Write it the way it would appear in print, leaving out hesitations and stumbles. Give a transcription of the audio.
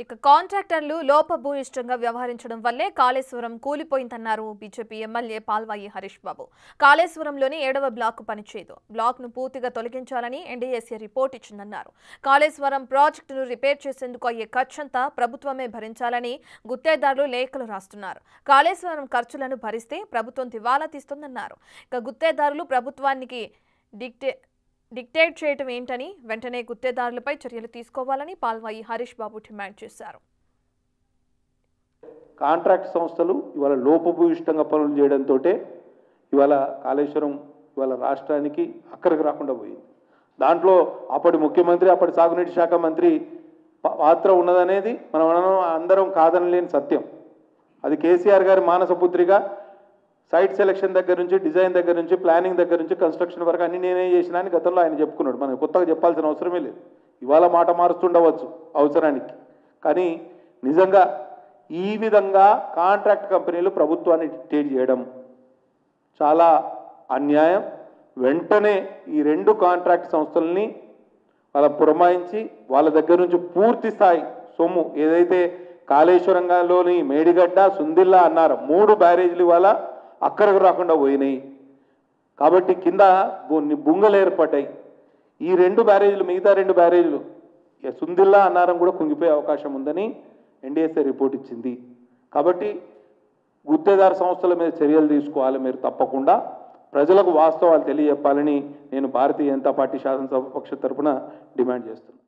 ఇక కాంట్రాక్టర్లు లోపభూయిష్టంగా వ్యవహరించడం వల్లే కాళేశ్వరం కూలిపోయిందన్నారు బీజేపీ ఎమ్మెల్యే పాల్వాయి హరీష్ బాబు. కాళేశ్వరంలోని 7వ బ్లాక్ పనిచేయదు, బ్లాక్ను పూర్తిగా తొలగించాలని ఎన్డీఎస్ఏ రిపోర్ట్ ఇచ్చిందన్నారు. కాళేశ్వరం ప్రాజెక్టును రిపేర్ చేసేందుకు అయ్యే ఖర్చంతా ప్రభుత్వమే భరించాలని గుత్తేదారులు లేఖలు రాస్తున్నారు. కాళేశ్వరం ఖర్చులను భరిస్తే ప్రభుత్వం దివాలా తీస్తుందన్నారు. ఇక గుత్తేదారులు ప్రభుత్వానికి డిక్టేట్ చేయటం ఏంటని వెంటనే గుత్తేదారులపై చర్యలు తీసుకోవాలని పాల్వాయి హరీష్ బాబు డిమాండ్ చేశారు. కాంట్రాక్ట్ సంస్థలు ఇవాళ లోపభూయిష్టంగా పనులు చేయడంతో ఇవాళ కాళేశ్వరం ఇవాళ రాష్ట్రానికి అక్కడికి రాకుండా పోయింది. దాంట్లో అప్పటి ముఖ్యమంత్రి, అప్పటి సాగునీటి శాఖ మంత్రి పాత్ర ఉన్నదనేది మనం అందరం కాదనలేని సత్యం. అది కేసీఆర్ గారి మానసపుత్రిగా సైట్ సెలక్షన్ దగ్గర నుంచి, డిజైన్ దగ్గర నుంచి, ప్లానింగ్ దగ్గర నుంచి, కన్స్ట్రక్షన్ వరకు అన్ని నేనే చేసినా అని గతంలో ఆయన చెప్పుకున్నాడు. మనం కొత్తగా చెప్పాల్సిన అవసరమే లేదు. ఇవాళ మాట మారుస్తుండవచ్చు అవసరానికి, కానీ నిజంగా ఈ విధంగా కాంట్రాక్ట్ కంపెనీలు ప్రభుత్వాన్ని డిక్టేట్ చేయడం చాలా అన్యాయం. వెంటనే ఈ 2 కాంట్రాక్ట్ సంస్థలని వాళ్ళ పురమాయించి వాళ్ళ దగ్గర నుంచి పూర్తి స్థాయి సొమ్ము ఏదైతే కాళేశ్వరంలోని మేడిగడ్డ, సుందిల్లా అన్నారు 3 బ్యారేజీలు ఇవాళ అక్కడికి రాకుండా పోయినాయి. కాబట్టి కింద బుంగలు ఏర్పడ్డాయి. ఈ 2 బ్యారేజీలు, మిగతా 2 బ్యారేజీలు సుందిల్లా అన్నారం కూడా కుంగిపోయే అవకాశం ఉందని ఎన్డీఎస్ఏ రిపోర్ట్ ఇచ్చింది. కాబట్టి గుత్తేదారు సంస్థల మీద చర్యలు తీసుకోవాలి. మీరు తప్పకుండా ప్రజలకు వాస్తవాలు తెలియజెప్పాలని నేను భారతీయ జనతా పార్టీ శాసనసభ పక్ష తరఫున డిమాండ్ చేస్తున్నాను.